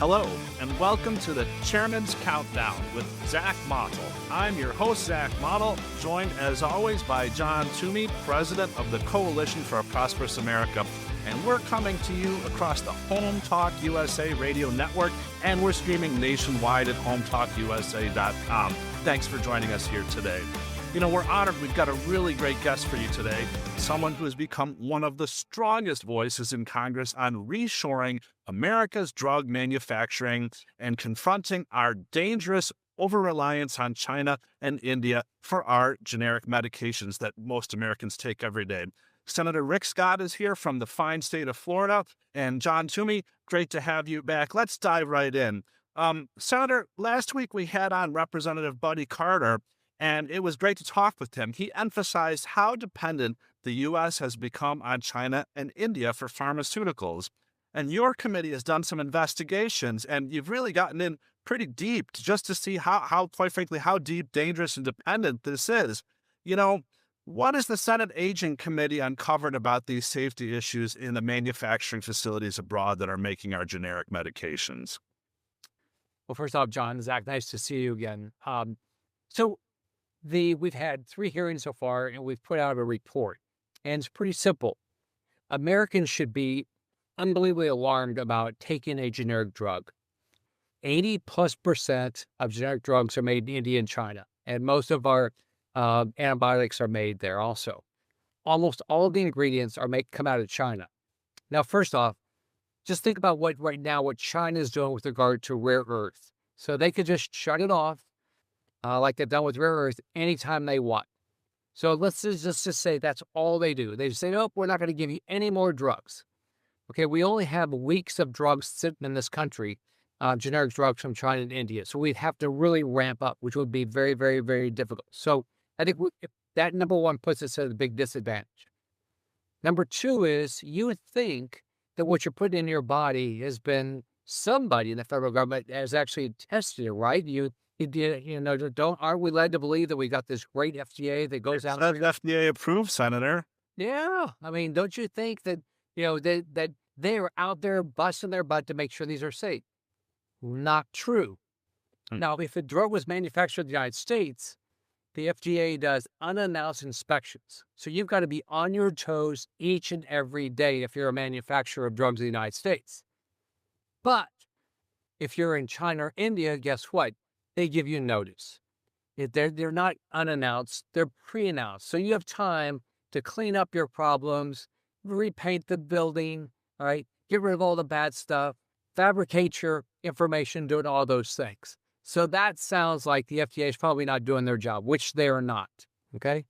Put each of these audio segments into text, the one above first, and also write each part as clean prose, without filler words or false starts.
Hello, and welcome to the Chairman's Countdown with Zach Mottl. I'm your host, Zach Mottl, joined as always by Jon Toomey, president of the Coalition for a Prosperous America. And we're coming to you across the Home Talk USA radio network, and we're streaming nationwide at hometalkusa.com. Thanks for joining us here today. You know, we're honored. We've got a really great guest for you today, someone who has become one of the strongest voices in Congress on reshoring America's drug manufacturing and confronting our dangerous over-reliance on China and India for our generic medications that most Americans take every day. Senator Rick Scott is here from the fine state of Florida, and Jon Toomey, great to have you back. Let's dive right in. Senator, last week we had on Representative Buddy Carter, and it was great to talk with him. He emphasized how dependent the U.S. has become on China and India for pharmaceuticals. And your committee has done some investigations, and you've really gotten in pretty deep just to see how, quite frankly, how deep, dangerous, and dependent this is. You know, what has the Senate Aging Committee uncovered about these safety issues in the manufacturing facilities abroad that are making our generic medications? Well, first off, John, Zach, nice to see you again. We've had 3 hearings so far, and we've put out a report. And it's pretty simple. Americans should be unbelievably alarmed about taking a generic drug. 80+% of generic drugs are made in India and China, and most of our antibiotics are made there also. Almost all of the ingredients come out of China. Now, first off, just think about what China is doing with regard to rare earth. So they could just shut it off, like they've done with rare earth, anytime they want. So let's just say that's all they do. They say, nope, we're not going to give you any more drugs. Okay, we only have weeks of drugs sitting in this country, generic drugs from China and India. So we'd have to really ramp up, which would be very, very, very difficult. So I think if that, number one, puts us at a big disadvantage. Number 2 is you would think that what you're putting in your body has been somebody in the federal government has actually tested it, right? Aren't we led to believe that we got this great FDA that goes out? That's FDA approved, Senator. Yeah. I mean, don't you think that, that they're out there busting their butt to make sure these are safe? Not true. Now, if a drug was manufactured in the United States, the FDA does unannounced inspections. So you've got to be on your toes each and every day if you're a manufacturer of drugs in the United States. But if you're in China or India, guess what? They give you notice. They're not unannounced, they're pre-announced. So you have time to clean up your problems, repaint the building, all right? Get rid of all the bad stuff, fabricate your information, doing all those things. So that sounds like the FDA is probably not doing their job, which they are not, okay?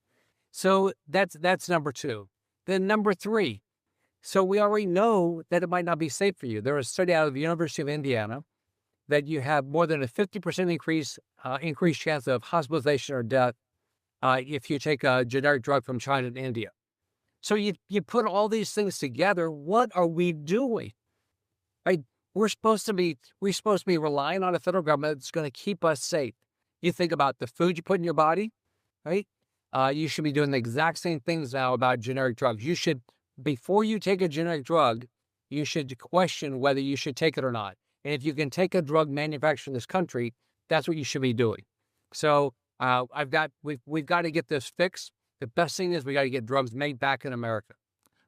So that's number 2. Then number 3, so we already know that it might not be safe for you. There was a study out of the University of Indiana that you have more than a 50% increased chance of hospitalization or death if you take a generic drug from China and India. So you put all these things together, what are we doing? Right? We're supposed to be relying on a federal government that's going to keep us safe. You think about the food you put in your body, right? You should be doing the exact same things now about generic drugs. You should, before you take a generic drug, you should question whether you should take it or not. And if you can take a drug manufactured in this country, that's what you should be doing. So we've got to get this fixed. The best thing is we got to get drugs made back in America.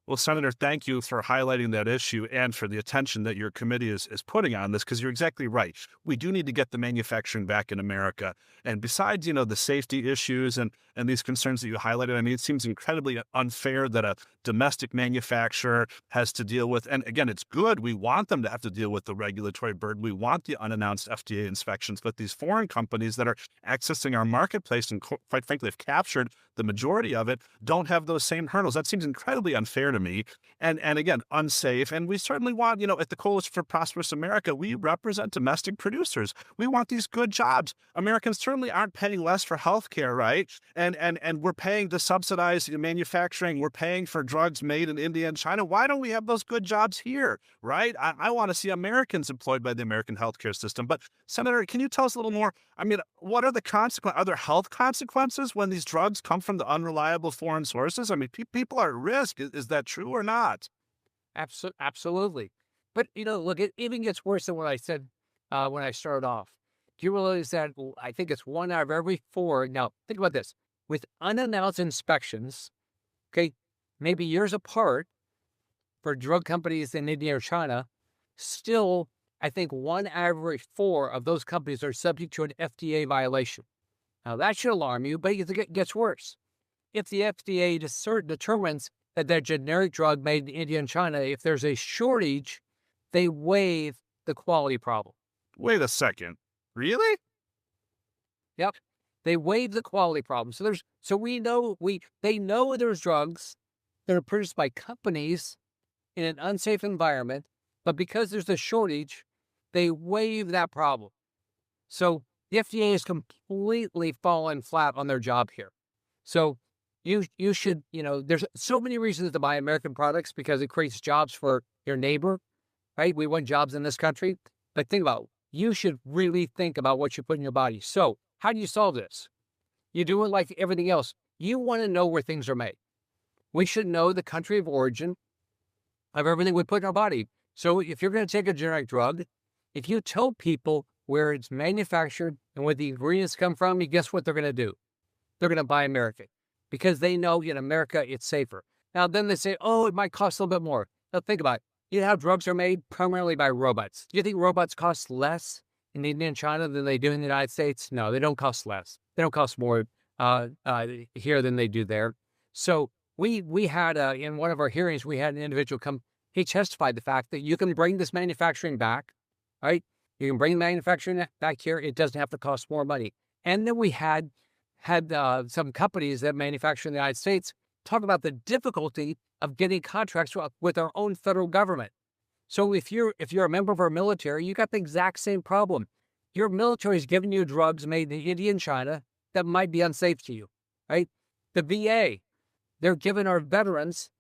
Well, Senator, thank you for highlighting that issue and for the attention that your committee is putting on this, because you're exactly right. We do need to get the manufacturing back in America. And besides, the safety issues and these concerns that you highlighted, I mean, it seems incredibly unfair that a domestic manufacturer has to deal with, and again, it's good. We want them to have to deal with the regulatory burden. We want the unannounced FDA inspections, but these foreign companies that are accessing our marketplace and quite frankly have captured the majority of it don't have those same hurdles. That seems incredibly unfair to me. And again, unsafe. And we certainly want, at the Coalition for Prosperous America, we represent domestic producers. We want these good jobs. Americans certainly aren't paying less for healthcare, right? And we're paying to subsidize manufacturing. We're paying for drugs made in India and China. Why don't we have those good jobs here, right? I want to see Americans employed by the American healthcare system. But Senator, can you tell us a little more? I mean, what are the consequences? Are there health consequences when these drugs come from the unreliable foreign sources? I mean, people are at risk. Is that true or not? Absolutely. But, look, it even gets worse than what I said when I started off. Do you realize that I think it's 1 out of every 4? Now, think about this. With unannounced inspections, okay, maybe years apart for drug companies in India or China, still, I think 1 out of every 4 of those companies are subject to an FDA violation. Now, that should alarm you, but it gets worse. If the FDA determines that their generic drug made in India and China, if there's a shortage, they waive the quality problem. Wait a second. Really? Yep. They waive the quality problem. They know there's drugs that are produced by companies in an unsafe environment, but because there's a shortage, they waive that problem. So the FDA has completely fallen flat on their job here. So you should, there's so many reasons to buy American products because it creates jobs for your neighbor, right? We want jobs in this country. But think about it. You should really think about what you put in your body. So how do you solve this? You do it like everything else. You want to know where things are made. We should know the country of origin of everything we put in our body. So if you're going to take a generic drug, if you tell people where it's manufactured and where the ingredients come from, guess what they're going to do? They're going to buy American because they know in America it's safer. Now, then they say, oh, it might cost a little bit more. Now, think about it. You know how drugs are made primarily by robots. Do you think robots cost less in India and China than they do in the United States? No, they don't cost less. They don't cost more here than they do there. So we had, in one of our hearings, we had an individual come, he testified the fact that you can bring this manufacturing back, right? You can bring manufacturing back here. It doesn't have to cost more money. And then we had some companies that manufacture in the United States talk about the difficulty of getting contracts with our own federal government. So if you're a member of our military, you got the exact same problem. Your military is giving you drugs made in India and China that might be unsafe to you, right? The VA, they're giving our veterans,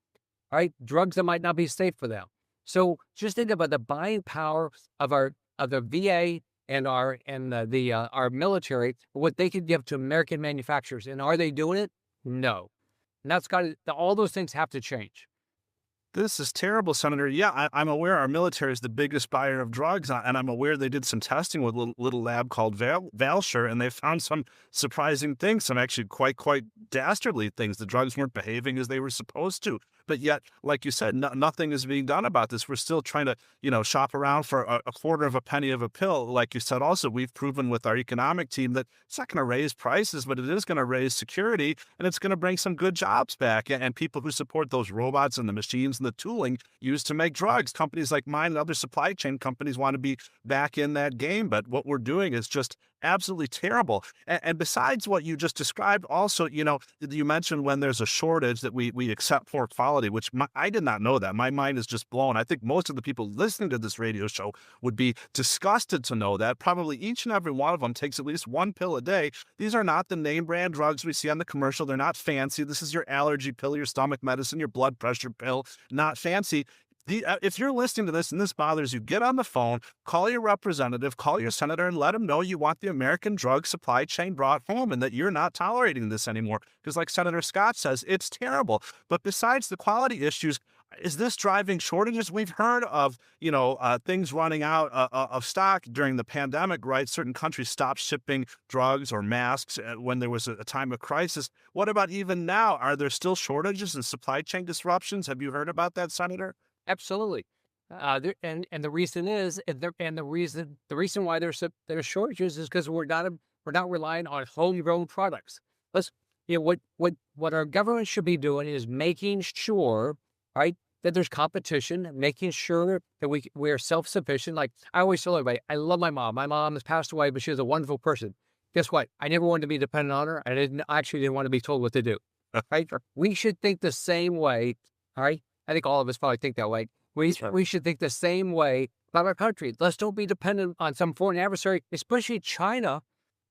right, drugs that might not be safe for them. So just think about the buying power of the VA and our military, what they could give to American manufacturers. And are they doing it? No. And all those things have to change. This is terrible, Senator. Yeah, I'm aware our military is the biggest buyer of drugs, and I'm aware they did some testing with a little lab called Valsure, and they found some surprising things, some actually quite dastardly things. The drugs weren't behaving as they were supposed to. But yet, like you said, nothing is being done about this. We're still trying to, shop around for a quarter of a penny of a pill. Like you said, also, we've proven with our economic team that it's not going to raise prices, but it is going to raise security, and it's going to bring some good jobs back. And people who support those robots and the machines and the tooling used to make drugs. Companies like mine and other supply chain companies want to be back in that game. But what we're doing is just absolutely terrible. And besides what you just described, also, you mentioned when there's a shortage that we accept poor quality, which I did not know that. My mind is just blown. I think most of the people listening to this radio show would be disgusted to know that. Probably each and every one of them takes at least one pill a day. These are not the name brand drugs we see on the commercial. They're not fancy. This is your allergy pill, your stomach medicine, your blood pressure pill. Not fancy. If you're listening to this and this bothers you, get on the phone, call your representative, call your senator, and let them know you want the American drug supply chain brought home and that you're not tolerating this anymore. Because like Senator Scott says, it's terrible. But besides the quality issues, is this driving shortages? We've heard of, things running out of stock during the pandemic, right? Certain countries stopped shipping drugs or masks when there was a time of crisis. What about even now? Are there still shortages and supply chain disruptions? Have you heard about that, Senator? Absolutely. And the reason is, the reason why there's shortages is because we're not relying on homegrown products. What our government should be doing is making sure, right, that there's competition, making sure that we are self-sufficient. Like I always tell everybody, I love my mom. My mom has passed away, but she was a wonderful person. Guess what? I never wanted to be dependent on her. I actually didn't want to be told what to do. Right? We should think the same way. All right. I think all of us probably think that way. We should think the same way about our country. Let's don't be dependent on some foreign adversary, especially China,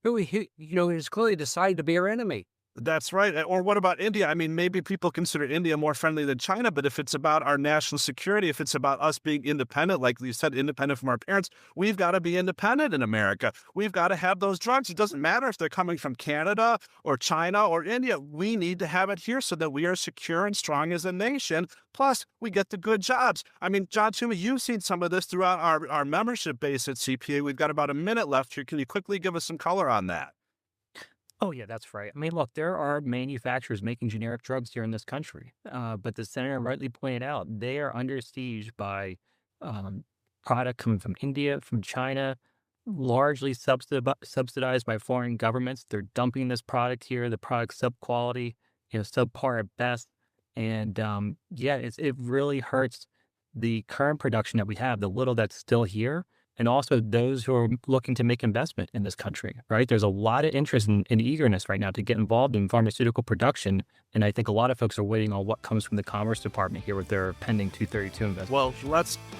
who has clearly decided to be our enemy. That's right. Or what about India? I mean, maybe people consider India more friendly than China, but if it's about our national security, if it's about us being independent, like you said, independent from our parents, we've got to be independent in America. We've got to have those drugs. It doesn't matter if they're coming from Canada or China or India. We need to have it here so that we are secure and strong as a nation. Plus, we get the good jobs. I mean, Jon Toomey, you've seen some of this throughout our membership base at CPA. We've got about a minute left here. Can you quickly give us some color on that? Oh, yeah, that's right. I mean, look, there are manufacturers making generic drugs here in this country, but the senator rightly pointed out they are under siege by um, product coming from India, from China, largely subsidized by foreign governments. They're dumping this product here. The product's sub quality, subpar at best, and yeah, it really hurts the current production that we have, the little that's still here, and also those who are looking to make investment in this country, right? There's a lot of interest and eagerness right now to get involved in pharmaceutical production. And I think a lot of folks are waiting on what comes from the Commerce Department here with their pending 232 investment. Well,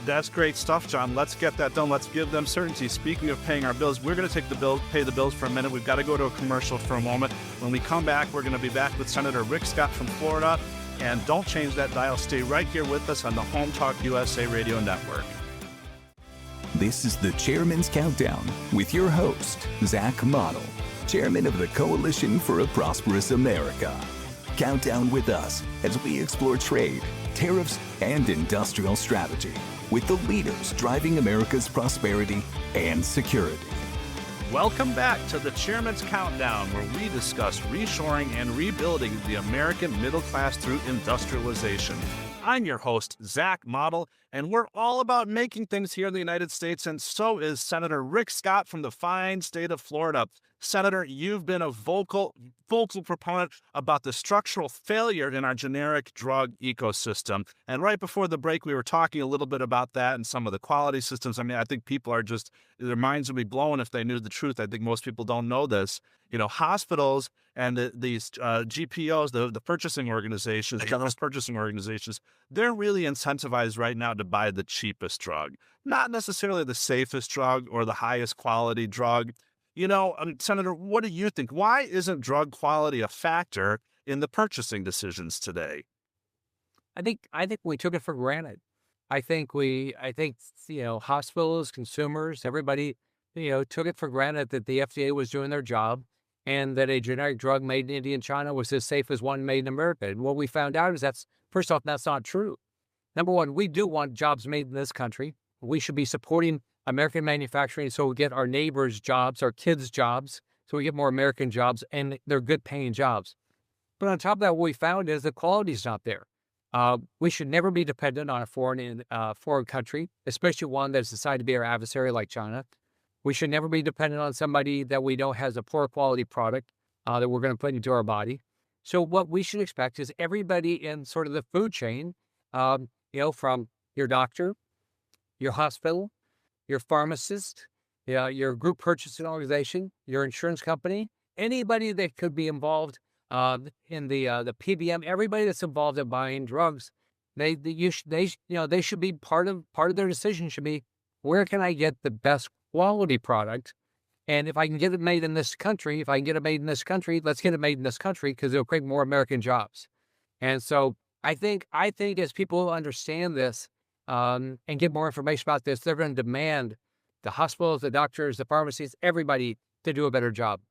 that's great stuff, Jon. Let's get that done. Let's give them certainty. Speaking of paying our bills, we're going to pay the bills for a minute. We've got to go to a commercial for a moment. When we come back, we're going to be back with Senator Rick Scott from Florida. And don't change that dial. Stay right here with us on the Home Talk USA Radio Network. This is the Chairman's Countdown with your host, Zach Mottl, Chairman of the Coalition for a Prosperous America. Count down with us as we explore trade, tariffs, and industrial strategy with the leaders driving America's prosperity and security. Welcome back to the Chairman's Countdown, where we discuss reshoring and rebuilding the American middle class through industrialization. I'm your host, Zach Mottl, and we're all about making things here in the United States, and so is Senator Rick Scott from the fine state of Florida. Senator, you've been a vocal proponent about the structural failure in our generic drug ecosystem. And right before the break, we were talking a little bit about that and some of the quality systems. I mean, I think people are just, their minds would be blown if they knew the truth. I think most people don't know this. You know, hospitals and these GPOs, the purchasing organizations, general purchasing organizations, they're really incentivized right now to buy the cheapest drug, not necessarily the safest drug or the highest quality drug. You know, Senator, what do you think? Why isn't drug quality a factor in the purchasing decisions today? I think we took it for granted. I think hospitals, consumers, everybody, took it for granted that the FDA was doing their job and that a generic drug made in India and China was as safe as one made in America. And what we found out is first off, that's not true. Number one, we do want jobs made in this country. We should be supporting American manufacturing so we get our neighbors' jobs, our kids' jobs, so we get more American jobs, and they're good paying jobs. But on top of that, what we found is the quality's not there. We should never be dependent on a foreign country, especially one that's decided to be our adversary like China. We should never be dependent on somebody that we know has a poor quality product that we're going to put into our body. So what we should expect is everybody in sort of the food chain, from your doctor, your hospital, your pharmacist, your group purchasing organization, your insurance company, anybody that could be involved in the PBM, everybody that's involved in buying drugs, they should be part of their decision should be, where can I get the best quality product? And if I can get it made in this country, let's get it made in this country because it'll create more American jobs. And so I think as people understand this and get more information about this, they're going to demand the hospitals, the doctors, the pharmacies, everybody to do a better job.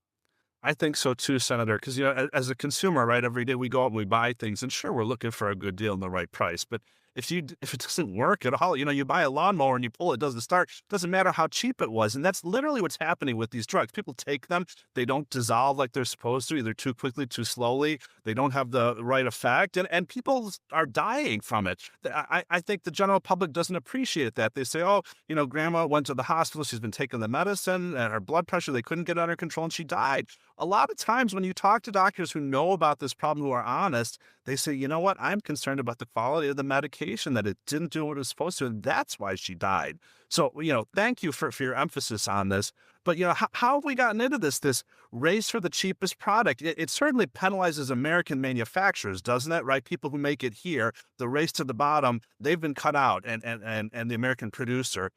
I think so too, Senator, because, as a consumer, right, every day we go out and we buy things, and sure, we're looking for a good deal and the right price. But if it doesn't work at all, you buy a lawnmower and you pull, it doesn't start. It doesn't matter how cheap it was. And that's literally what's happening with these drugs. People take them. They don't dissolve like they're supposed to, either too quickly, too slowly. They don't have the right effect. And people are dying from it. I think the general public doesn't appreciate that. They say, oh, grandma went to the hospital. She's been taking the medicine and her blood pressure, they couldn't get under control and she died. A lot of times when you talk to doctors who know about this problem, who are honest, they say, you know what, I'm concerned about the quality of the medication, that it didn't do what it was supposed to, and that's why she died. So, thank you for your emphasis on this. But, how have we gotten into this race for the cheapest product? It certainly penalizes American manufacturers, doesn't it, right? People who make it here, the race to the bottom, they've been cut out, and the American producer.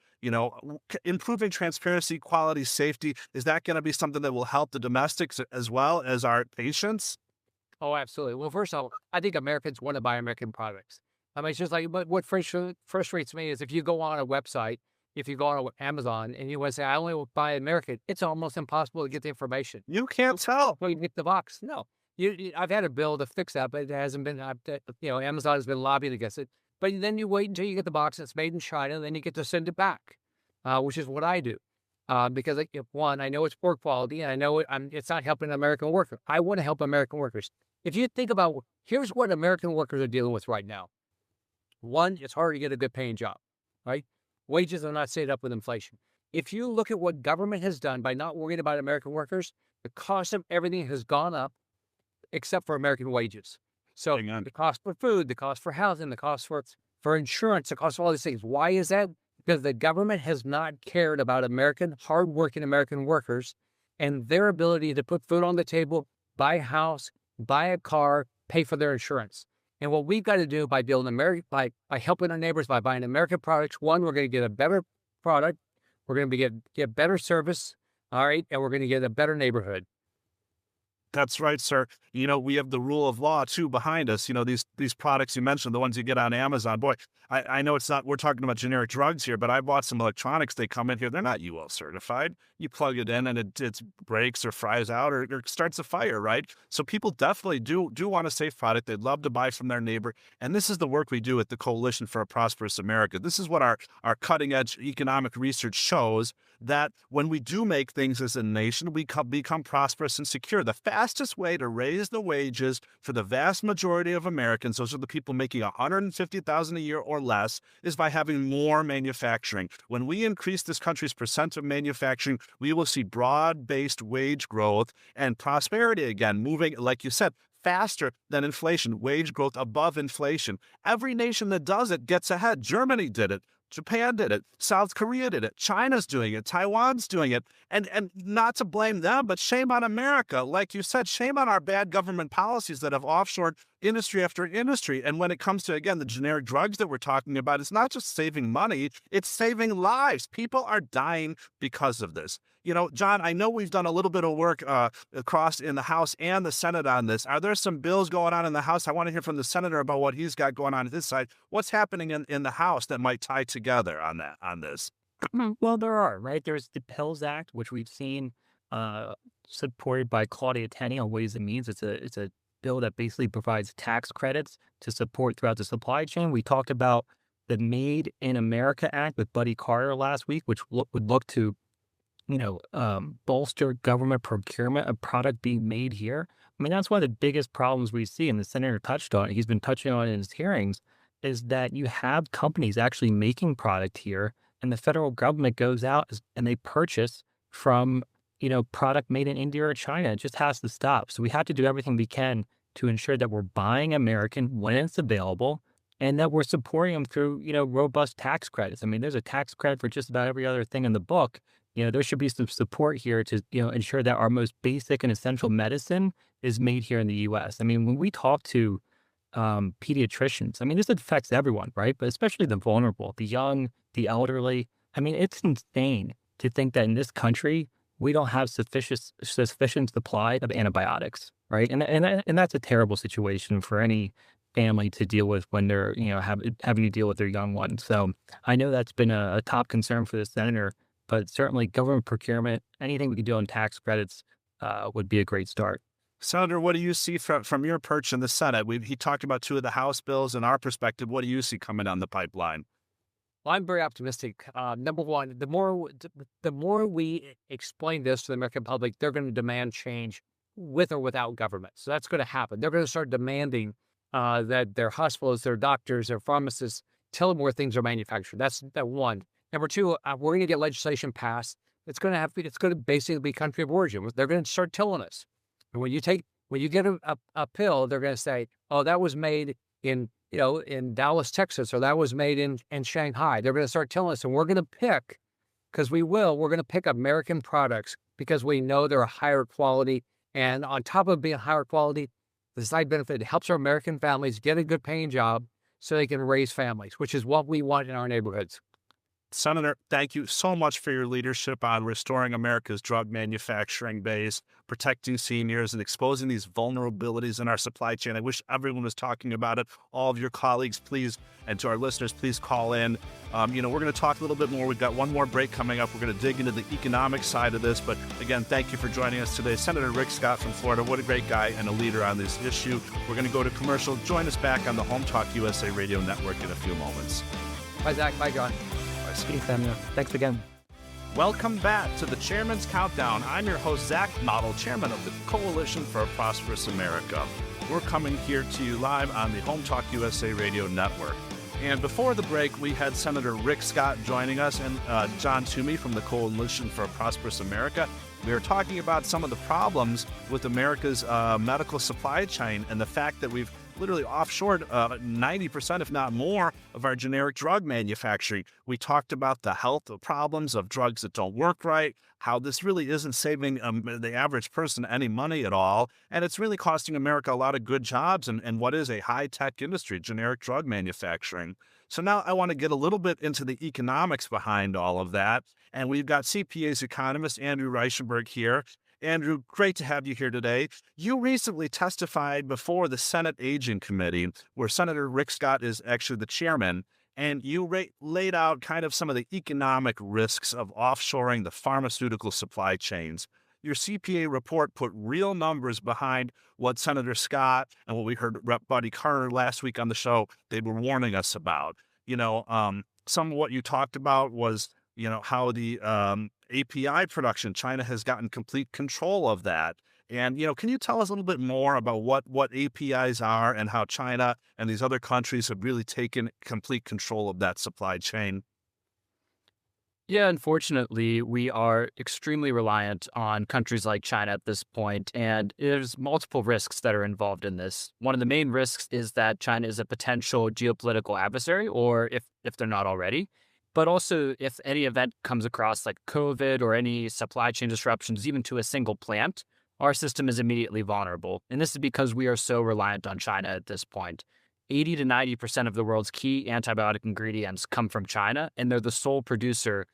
Improving transparency, quality, safety, is that going to be something that will help the domestics as well as our patients? Oh, absolutely. Well, first of all, I think Americans want to buy American products. I mean, it's just like, but what frustrates me is if you go on a website, if you go on Amazon and you want to say, I only will buy American, it's almost impossible to get the information. You can't tell. Well, you get the box. No, I've had a bill to fix that, but it hasn't been, Amazon has been lobbying against it. But then you wait until you get the box that's made in China, and then you get to send it back, which is what I do. Because one, I know it's poor quality, and I know it's not helping the American worker. I want to help American workers. If you think about, here's what American workers are dealing with right now. One, it's hard to get a good paying job, right? Wages are not stayed up with inflation. If you look at what government has done by not worrying about American workers, the cost of everything has gone up except for American wages. So the cost for food, the cost for housing, the cost for insurance, the cost of all these things. Why is that? Because the government has not cared about hardworking American workers and their ability to put food on the table, buy a house, buy a car, pay for their insurance. And what we've got to do by building by helping our neighbors, by buying American products, one, we're going to get a better product, we're going to get better service, all right, and we're going to get a better neighborhood. That's right, sir. We have the rule of law too behind us. These products you mentioned, the ones you get on Amazon. Boy, I know it's not, we're talking about generic drugs here, but I bought some electronics. They come in here. They're not UL certified. You plug it in and it breaks or fries out or starts a fire, right? So people definitely do want a safe product. They'd love to buy from their neighbor. And this is the work we do at the Coalition for a Prosperous America. This is what our cutting edge economic research shows, that when we do make things as a nation, we become prosperous and secure. The fastest way to raise the wages for the vast majority of Americans, those are the people making $150,000 a year or less, is by having more manufacturing. When we increase this country's percent of manufacturing, we will see broad-based wage growth and prosperity again, moving, like you said, faster than inflation, wage growth above inflation. Every nation that does it gets ahead. Germany did it. Japan did it. South Korea did it. China's doing it. Taiwan's doing it. And not to blame them, but shame on America. Like you said, shame on our bad government policies that have offshored industry after industry. And when it comes to, again, the generic drugs that we're talking about, it's not just saving money, it's saving lives. People are dying because of this. Jon, I know we've done a little bit of work across in the House and the Senate on this. Are there some bills going on in the House? I want to hear from the Senator about what he's got going on his side. What's happening in the House that might tie together on this? Well, there are, right? There's the Pills Act, which we've seen supported by Claudia Tenney on Ways and Means. It's a bill that basically provides tax credits to support throughout the supply chain. We talked about the Made in America Act with Buddy Carter last week, which would look to bolster government procurement of product being made here. I mean, that's one of the biggest problems we see, and the senator touched on it. He's been touching on it in his hearings, is that you have companies actually making product here, and the federal government goes out and they purchase from, product made in India or China. It just has to stop. So we have to do everything we can to ensure that we're buying American when it's available, and that we're supporting them through, robust tax credits. I mean, there's a tax credit for just about every other thing in the book. There should be some support here to, ensure that our most basic and essential medicine is made here in the U.S. I mean, when we talk to pediatricians, I mean, this affects everyone, right? But especially the vulnerable, the young, the elderly. I mean, it's insane to think that in this country, we don't have sufficient supply of antibiotics, right? And that's a terrible situation for any family to deal with when they're, having to deal with their young ones. So I know that's been a top concern for the senator. But certainly government procurement, anything we can do on tax credits would be a great start. Senator, what do you see from your perch in the Senate? He talked about two of the House bills. In our perspective, what do you see coming down the pipeline? Well, I'm very optimistic. Number one, the more we explain this to the American public, they're going to demand change with or without government. So that's going to happen. They're going to start demanding that their hospitals, their doctors, their pharmacists tell them where things are manufactured. That's that one. Number two, we're going to get legislation passed. It's going to basically be country of origin. They're going to start telling us. And when you get a pill, they're going to say, oh, that was made in Dallas, Texas, or that was made in Shanghai. They're going to start telling us, and we're going to pick, we're going to pick American products because we know they're a higher quality. And on top of being higher quality, the side benefit, it helps our American families get a good paying job so they can raise families, which is what we want in our neighborhoods. Senator, thank you so much for your leadership on restoring America's drug manufacturing base, protecting seniors, and exposing these vulnerabilities in our supply chain. I wish everyone was talking about it. All of your colleagues, please, and to our listeners, please call in. We're going to talk a little bit more. We've got one more break coming up. We're going to dig into the economic side of this. But again, thank you for joining us today. Senator Rick Scott from Florida, what a great guy and a leader on this issue. We're going to go to commercial. Join us back on the Home Talk USA Radio Network in a few moments. Bye, Zach. Bye, John. Thanks again. Welcome back to the Chairman's Countdown. I'm your host, Zach Mottl, Chairman of the Coalition for a Prosperous America. We're coming here to you live on the Home Talk USA Radio Network. And before the break, we had Senator Rick Scott joining us and Jon Toomey from the Coalition for a Prosperous America. We were talking about some of the problems with America's medical supply chain and the fact that we've literally offshored 90%, if not more, of our generic drug manufacturing. We talked about the health problems of drugs that don't work right, how this really isn't saving the average person any money at all, and it's really costing America a lot of good jobs and what is a high-tech industry, generic drug manufacturing. So now I want to get a little bit into the economics behind all of that, and we've got CPA's economist Andrew Reichenberg here. Andrew, great to have you here today. You recently testified before the Senate Aging Committee, where Senator Rick Scott is actually the chairman, and you laid out kind of some of the economic risks of offshoring the pharmaceutical supply chains. Your CPA report put real numbers behind what Senator Scott and what we heard Rep. Buddy Carter last week on the show, they were warning us about. Some of what you talked about was how the API production, China has gotten complete control of that. And, can you tell us a little bit more about what APIs are and how China and these other countries have really taken complete control of that supply chain? Yeah, unfortunately, we are extremely reliant on countries like China at this point, and there's multiple risks that are involved in this. One of the main risks is that China is a potential geopolitical adversary, or if they're not already. But also, if any event comes across like COVID or any supply chain disruptions, even to a single plant, our system is immediately vulnerable. And this is because we are so reliant on China at this point. 80 to 90% of the world's key antibiotic ingredients come from China, and they're the sole producer,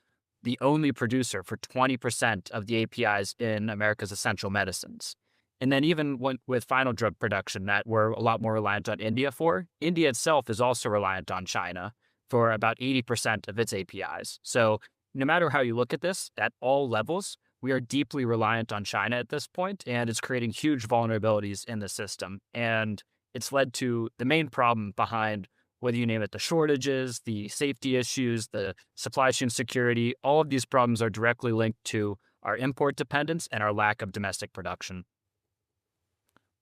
the only producer for 20% of the APIs in America's essential medicines. And then even with final drug production that we're a lot more reliant on India for, India itself is also reliant on China for about 80% of its APIs. So no matter how you look at this, at all levels, we are deeply reliant on China at this point, and it's creating huge vulnerabilities in the system. And it's led to the main problem behind, whether you name it, the shortages, the safety issues, the supply chain security. All of these problems are directly linked to our import dependence and our lack of domestic production.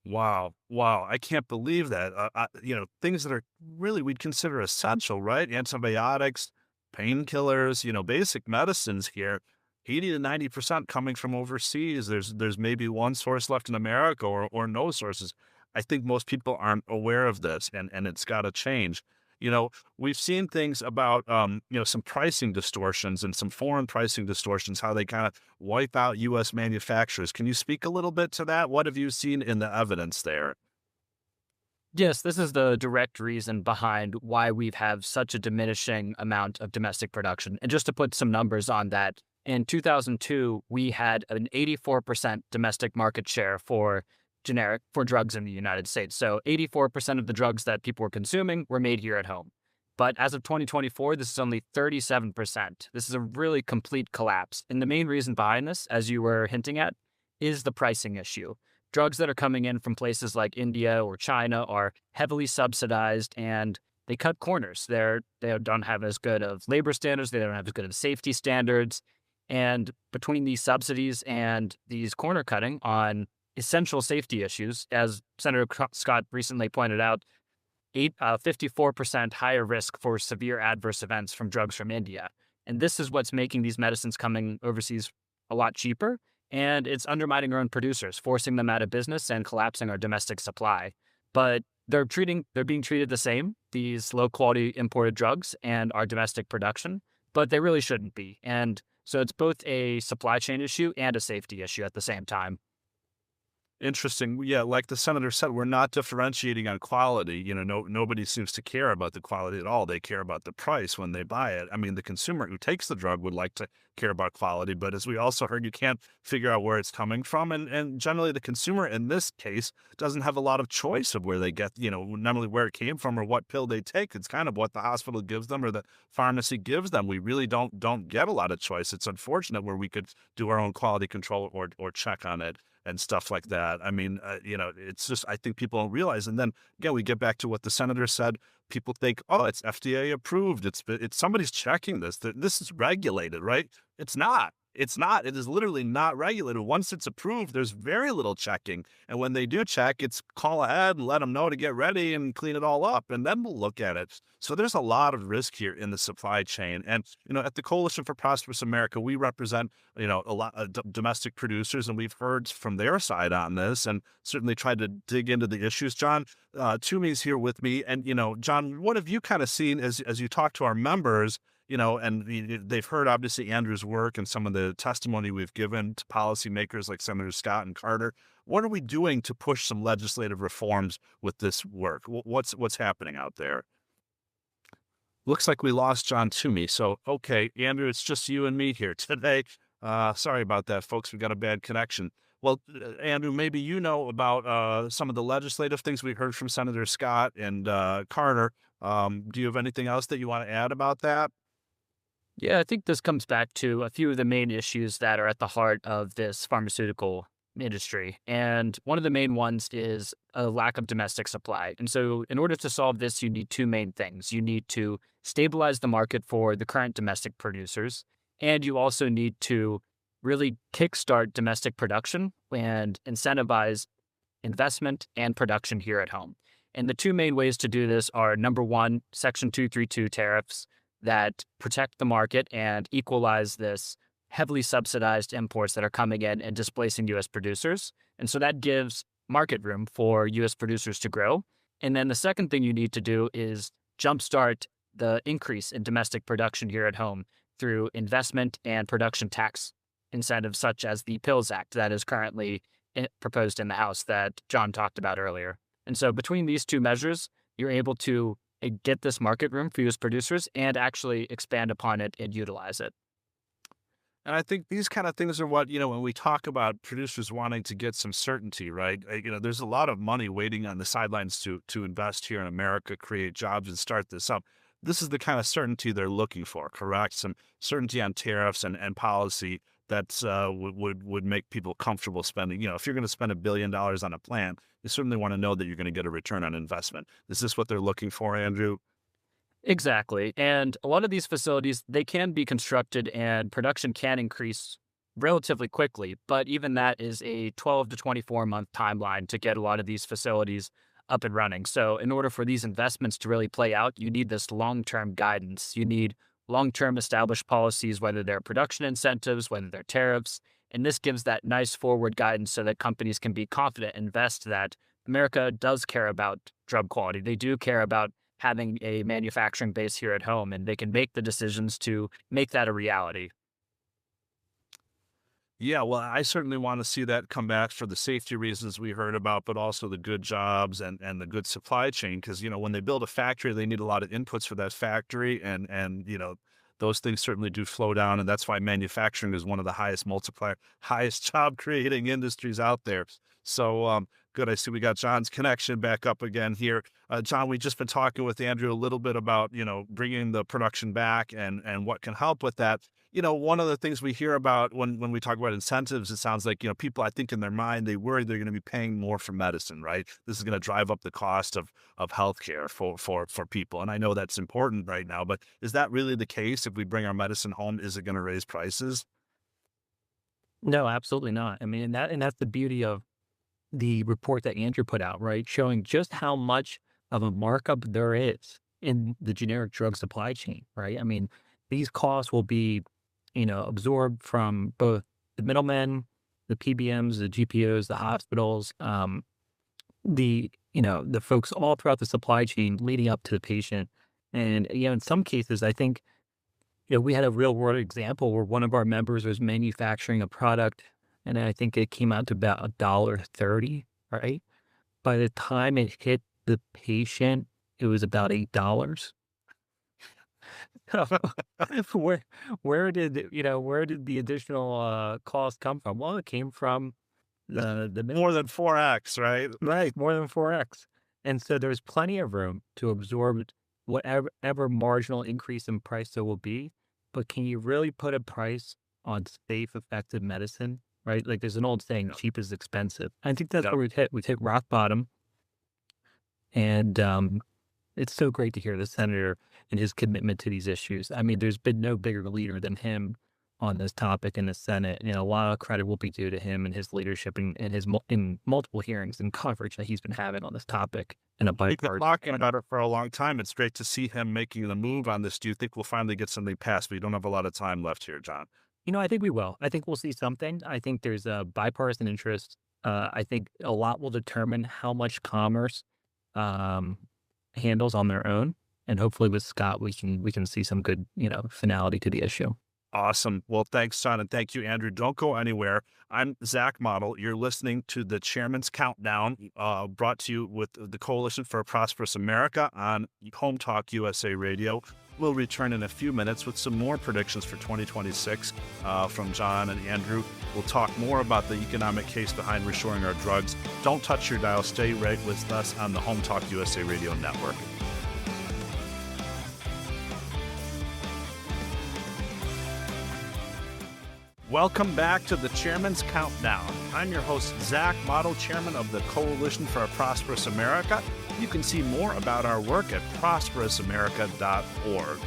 Wow. I can't believe that. Things that are really we'd consider essential, right? Antibiotics, painkillers, basic medicines here, 80 to 90% coming from overseas. There's maybe one source left in America or no sources. I think most people aren't aware of this, and it's got to change. We've seen things about, some pricing distortions and some foreign pricing distortions, how they kind of wipe out U.S. manufacturers. Can you speak a little bit to that? What have you seen in the evidence there? Yes, this is the direct reason behind why we've had such a diminishing amount of domestic production. And just to put some numbers on that, in 2002, we had an 84% domestic market share for drugs in the United States. So 84% of the drugs that people were consuming were made here at home. But as of 2024, this is only 37%. This is a really complete collapse. And the main reason behind this, as you were hinting at, is the pricing issue. Drugs that are coming in from places like India or China are heavily subsidized, and they cut corners. They don't have as good of labor standards. They don't have as good of safety standards. And between these subsidies and these corner cutting on essential safety issues, as Senator Scott recently pointed out, 54% higher risk for severe adverse events from drugs from India. And this is what's making these medicines coming overseas a lot cheaper, and it's undermining our own producers, forcing them out of business and collapsing our domestic supply. But they're being treated the same, these low-quality imported drugs and our domestic production, but they really shouldn't be. And so it's both a supply chain issue and a safety issue at the same time. Interesting. Yeah, like the senator said, we're not differentiating on quality. Nobody seems to care about the quality at all. They care about the price when they buy it. I mean, the consumer who takes the drug would like to care about quality, but as we also heard, you can't figure out where it's coming from. And generally, the consumer in this case doesn't have a lot of choice of where they get, not only where it came from or what pill they take. It's kind of what the hospital gives them or the pharmacy gives them. We really don't get a lot of choice. It's unfortunate where we could do our own quality control or check on it and stuff like that. I mean, it's just, I think people don't realize. And then again, we get back to what the senator said. People think, oh, it's FDA approved. It's somebody's checking this. This is regulated, right? It's not. It's not. It is literally not regulated. Once it's approved, there's very little checking. And when they do check, it's call ahead and let them know to get ready and clean it all up. And then we'll look at it. So there's a lot of risk here in the supply chain. And, at the Coalition for Prosperous America, we represent, a lot of domestic producers, and we've heard from their side on this and certainly tried to dig into the issues. Jon Toomey's here with me. And, Jon, what have you kind of seen as you talk to our members? And they've heard obviously Andrew's work and some of the testimony we've given to policymakers like Senator Scott and Carter. What are we doing to push some legislative reforms with this work? What's happening out there? Looks like we lost Jon Toomey. So, okay, Andrew, it's just you and me here today. Sorry about that, folks. We got a bad connection. Well, Andrew, maybe you know about some of the legislative things we heard from Senator Scott and Carter. Do you have anything else that you want to add about that? Yeah, I think this comes back to a few of the main issues that are at the heart of this pharmaceutical industry. And one of the main ones is a lack of domestic supply. And so in order to solve this, you need two main things. You need to stabilize the market for the current domestic producers, and you also need to really kickstart domestic production and incentivize investment and production here at home. And the two main ways to do this are, number one, Section 232 tariffs that protect the market and equalize this heavily subsidized imports that are coming in and displacing U.S. producers. And so that gives market room for U.S. producers to grow. And then the second thing you need to do is jumpstart the increase in domestic production here at home through investment and production tax incentives, such as the PILS Act that is currently proposed in the House that Jon talked about earlier. And so between these two measures, you're able to get this market room for U.S. producers and actually expand upon it and utilize it. And I think these kind of things are what, when we talk about producers wanting to get some certainty, right? There's a lot of money waiting on the sidelines to invest here in America, create jobs and start this up. This is the kind of certainty they're looking for, correct? Some certainty on tariffs and policy that would make people comfortable spending. If you're going to spend $1 billion on a plan, you certainly want to know that you're going to get a return on investment. Is this what they're looking for, Andrew? Exactly. And a lot of these facilities, they can be constructed and production can increase relatively quickly, but even that is a 12 to 24 month timeline to get a lot of these facilities up and running. So in order for these investments to really play out, you need this long-term guidance. You need long-term established policies, whether they're production incentives, whether they're tariffs. And this gives that nice forward guidance so that companies can be confident and invest that America does care about drug quality. They do care about having a manufacturing base here at home, and they can make the decisions to make that a reality. Yeah, well, I certainly want to see that come back for the safety reasons we heard about, but also the good jobs and the good supply chain. Because, when they build a factory, they need a lot of inputs for that factory. And those things certainly do flow down. And that's why manufacturing is one of the highest job creating industries out there. So good. I see we got Jon's connection back up again here. Jon, we've just been talking with Andrew a little bit about, bringing the production back and what can help with that. One of the things we hear about when we talk about incentives, it sounds like, people, I think in their mind, they worry they're going to be paying more for medicine, right? This is going to drive up the cost of healthcare for people. And I know that's important right now, but is that really the case? If we bring our medicine home, is it going to raise prices? No, absolutely not. I mean, and that's the beauty of the report that Andrew put out, right? Showing just how much of a markup there is in the generic drug supply chain, right? I mean, these costs will be, absorbed from both the middlemen, the PBMs, the GPOs, the hospitals, the folks all throughout the supply chain leading up to the patient. And, in some cases, I think, we had a real world example where one of our members was manufacturing a product and I think it came out to about $1.30, right? By the time it hit the patient, it was about $8. where where did the additional cost come from? Well, it came from the More than 4x, right? right, more than 4x. And so there's plenty of room to absorb whatever marginal increase in price there will be. But can you really put a price on safe, effective medicine? Right? Like there's an old saying, cheap is expensive. I think that's Yep. where we've hit. We've hit rock bottom. And it's so great to hear the senator and his commitment to these issues. I mean, there's been no bigger leader than him on this topic in the Senate. A lot of credit will be due to him and his leadership and his in multiple hearings and coverage that he's been having on this topic in a We've been bipartisan. talking about it for a long time. It's great to see him making the move on this. Do you think we'll finally get something passed? We don't have a lot of time left here, John. I think we will. I think we'll see something. I think there's a bipartisan interest. I think a lot will determine how much commerce handles on their own, and hopefully with Scott, we can see some good finality to the issue. Awesome. Well, thanks, John, and thank you, Andrew. Don't go anywhere. I'm Zach Mottl. You're listening to the Chairman's Countdown, brought to you with the Coalition for a Prosperous America on Home Talk USA Radio. We'll return in a few minutes with some more predictions for 2026 from John and Andrew. We'll talk more about the economic case behind reshoring our drugs. Don't touch your dial. Stay right with us on the Home Talk USA Radio Network. Welcome back to the Chairman's Countdown. I'm your host, Zach Mottl, Chairman of the Coalition for a Prosperous America. You can see more about our work at prosperousamerica.org.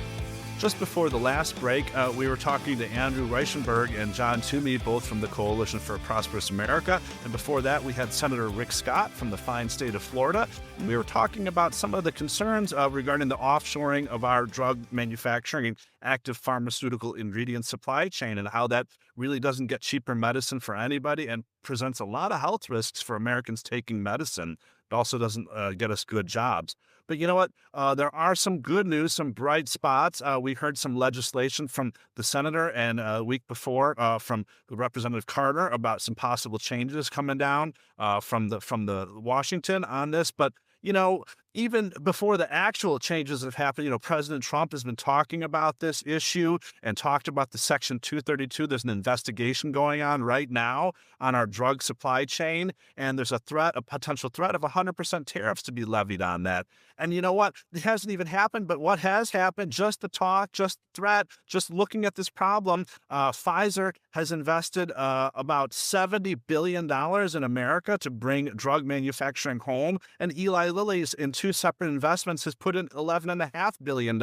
Just before the last break, we were talking to Andrew Reichenberg and Jon Toomey, both from the Coalition for a Prosperous America. And before that, we had Senator Rick Scott from the fine state of Florida. We were talking about some of the concerns regarding the offshoring of our drug manufacturing and active pharmaceutical ingredient supply chain and how that really doesn't get cheaper medicine for anybody and presents a lot of health risks for Americans taking medicine. It also doesn't get us good jobs. But you know what? There are some good news, some bright spots. We heard some legislation from the senator and a week before from Representative Carter about some possible changes coming down from the Washington on this. But even before the actual changes have happened, President Trump has been talking about this issue and talked about the Section 232. There's an investigation going on right now on our drug supply chain, and there's a potential threat of 100% tariffs to be levied on that. And you know what? It hasn't even happened, but what has happened, just the talk, just threat, just looking at this problem, Pfizer has invested about $70 billion in America to bring drug manufacturing home, and Eli Lilly's in two separate investments has put in $11.5 billion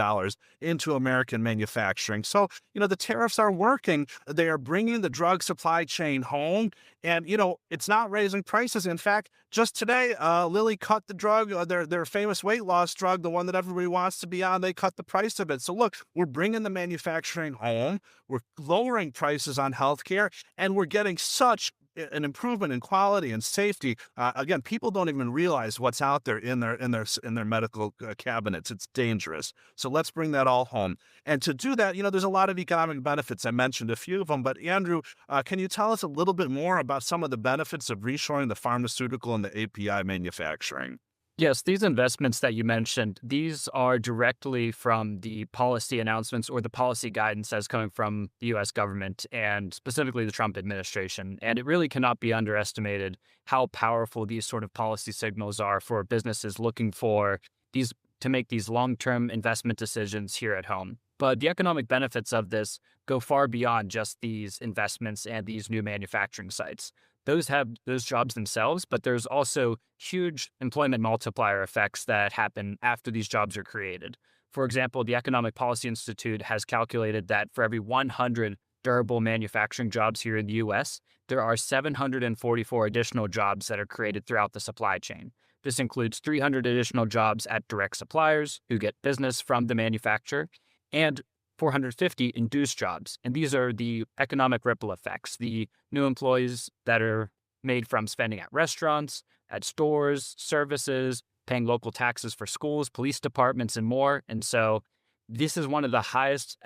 into American manufacturing. So, the tariffs are working. They are bringing the drug supply chain home. And, it's not raising prices. In fact, just today, Lilly cut the drug, their famous weight loss drug, the one that everybody wants to be on, they cut the price of it. So look, we're bringing the manufacturing home, we're lowering prices on healthcare, and we're getting such an improvement in quality and safety. Again, people don't even realize what's out there in their medical cabinets. It's dangerous. So let's bring that all home. And to do that, there's a lot of economic benefits. I mentioned a few of them, but Andrew, can you tell us a little bit more about some of the benefits of reshoring the pharmaceutical and the API manufacturing? Yes, these investments that you mentioned, these are directly from the policy announcements or the policy guidance that's coming from the U.S. government and specifically the Trump administration. And it really cannot be underestimated how powerful these sort of policy signals are for businesses looking for these to make these long-term investment decisions here at home. But the economic benefits of this go far beyond just these investments and these new manufacturing sites. Those have those jobs themselves, but there's also huge employment multiplier effects that happen after these jobs are created. For example, the Economic Policy Institute has calculated that for every 100 durable manufacturing jobs here in the U.S., there are 744 additional jobs that are created throughout the supply chain. This includes 300 additional jobs at direct suppliers who get business from the manufacturer, and 450 induced jobs. And these are the economic ripple effects, the new employees that are made from spending at restaurants, at stores, services, paying local taxes for schools, police departments, and more. And so this is one of the highest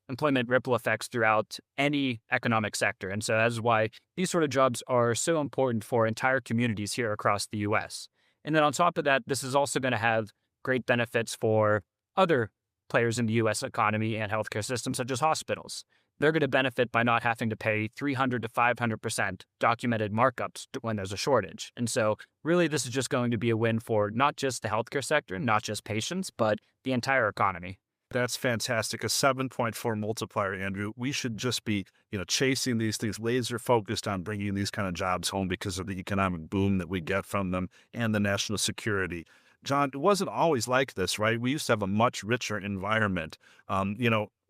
employment ripple effects throughout any economic sector. And so that's why these sort of jobs are so important for entire communities here across the U.S. And then on top of that, this is also going to have great benefits for other players in the U.S. economy and healthcare system, such as hospitals. They're going to benefit by not having to pay 300 to 500% documented markups when there's a shortage. And so really, this is just going to be a win for not just the healthcare sector, not just patients, but the entire economy. That's fantastic. A 7.4 multiplier, Andrew. We should just be, chasing these things, laser focused on bringing these kind of jobs home because of the economic boom that we get from them and the national security. Jon, it wasn't always like this, right? We used to have a much richer environment.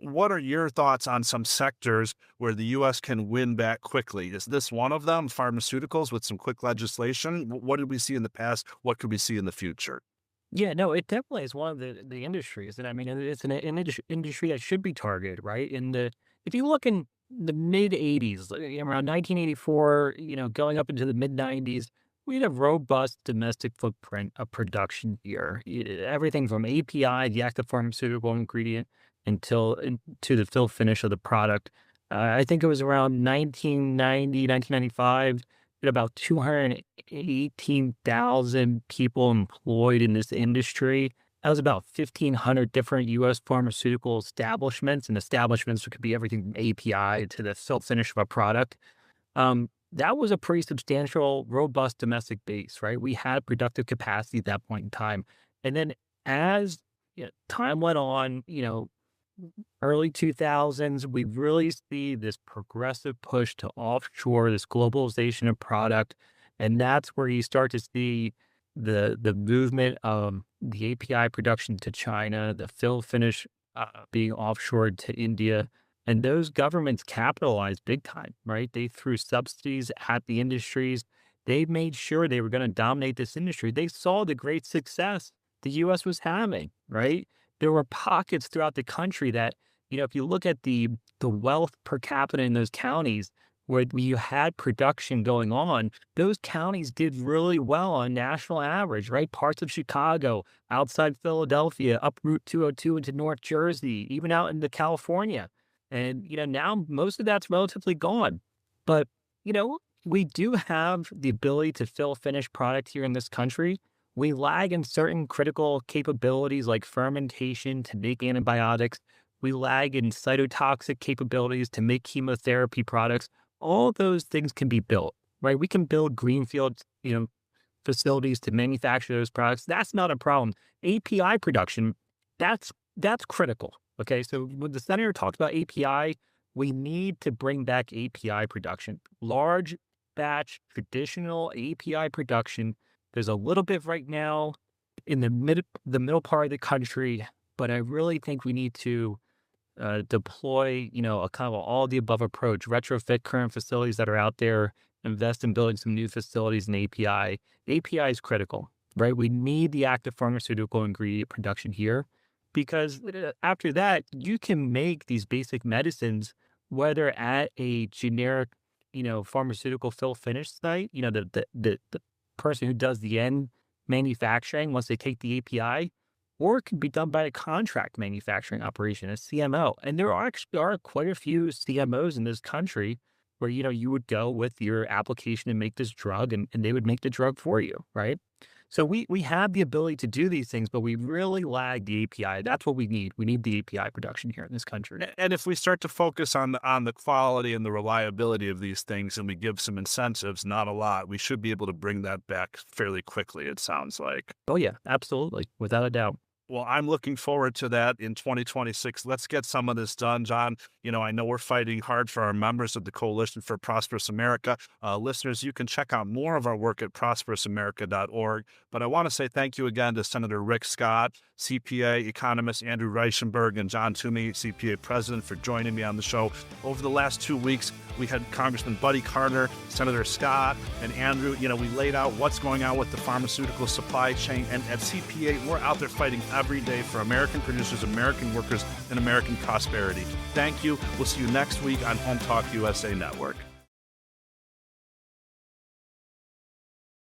What are your thoughts on some sectors where the U.S. can win back quickly? Is this one of them, pharmaceuticals, with some quick legislation? What did we see in the past? What could we see in the future? Yeah, no, it definitely is one of the industries. And I mean, it's an industry that should be targeted, right? If you look in the mid 80s, around 1984, going up into the mid 90s, we had a robust domestic footprint of production here. Everything from API, the active pharmaceutical ingredient, to the fill finish of the product. I think it was around 1990, 1995, about 218,000 people employed in this industry. That was about 1,500 different U.S. pharmaceutical establishments, and establishments could be everything from API to the fill finish of a product. That was a pretty substantial, robust domestic base, right? We had productive capacity at that point in time. And then as time went on, early 2000s, we really see this progressive push to offshore, this globalization of product. And that's where you start to see the movement of the API production to China, the fill finish being offshored to India. And those governments capitalized big time, right? They threw subsidies at the industries. They made sure they were going to dominate this industry. They saw the great success the U.S. was having, right? There were pockets throughout the country that, if you look at the wealth per capita in those counties where you had production going on, those counties did really well on national average, right? Parts of Chicago, outside Philadelphia, up Route 202 into North Jersey, even out into California. And, now most of that's relatively gone. But, we do have the ability to fill finished product here in this country. We lag in certain critical capabilities like fermentation to make antibiotics. We lag in cytotoxic capabilities to make chemotherapy products. All those things can be built, right? We can build greenfield, facilities to manufacture those products. That's not a problem. API production, that's critical. Okay, so when the senator talked about API, we need to bring back API production. Large batch, traditional API production. There's a little bit right now in the middle part of the country, but I really think we need to deploy, a kind of all the above approach, retrofit current facilities that are out there, invest in building some new facilities in API. API is critical, right? We need the active pharmaceutical ingredient production here. Because after that, you can make these basic medicines, whether at a generic, pharmaceutical fill finish site, the person who does the end manufacturing once they take the API, or it can be done by a contract manufacturing operation, a CMO. And there are quite a few CMOs in this country where, you would go with your application and make this drug and they would make the drug for you, right? So we have the ability to do these things, but we really lag the API. That's what we need. We need the API production here in this country. And if we start to focus on the quality and the reliability of these things and we give some incentives, not a lot, we should be able to bring that back fairly quickly, it sounds like. Oh, yeah, absolutely. Without a doubt. Well, I'm looking forward to that in 2026. Let's get some of this done, Jon. I know we're fighting hard for our members of the Coalition for Prosperous America. Listeners, you can check out more of our work at prosperousamerica.org. But I want to say thank you again to Senator Rick Scott, CPA economist Andrew Reichenberg, and Jon Toomey, CPA president, for joining me on the show. Over the last 2 weeks, we had Congressman Buddy Carter, Senator Scott, and Andrew. We laid out what's going on with the pharmaceutical supply chain. And at CPA, we're out there fighting every day for American producers, American workers, and American prosperity. Thank you. We'll see you next week on Home Talk USA Network.